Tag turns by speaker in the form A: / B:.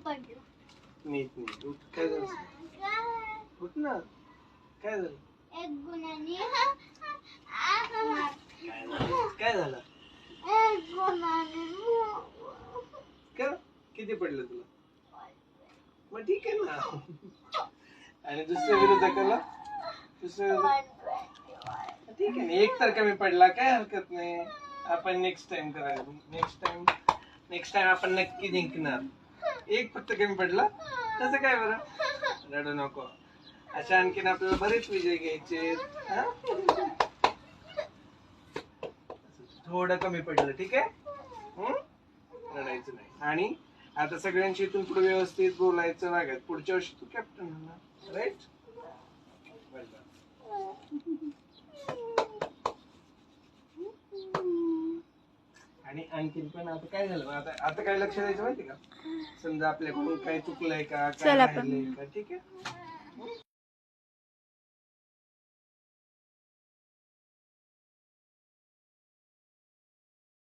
A: नीट नीट उठ. काय झालं? उठ ना. काय झालं?
B: एक गुणाने
A: काय झालं?
B: एक गुणाने
A: का? किती पडलं तुला? मग ठीक आहे ना. आणि दुसऱ्या विरोधकाला ठीक आहे ना. एक तर कमी पडला, काय हरकत नाही. आपण नेक्स्ट टाइम करायचं. नेक्स्ट टाइम आपण नक्की जिंकणार. एक फक्त कमी पडला तसं काय बरं. रडू नको. अशा आणखीन आपल्याला बरेच विजय घ्यायचे. थोडं कमी पडलं, ठीक आहे. रडायचं नाही. आणि आता सगळ्यांशी इथून पुढे व्यवस्थित बोलायचं. वागत पुढच्या वर्षी तू कॅप्टन होणार, राईट? आणि आणखीन पण आता काय झालं, आता काय लक्ष द्यायचं माहिती का? समजा आपल्याकडून काय चुकलंय का, काय राहिलंय का, ठीक आहे.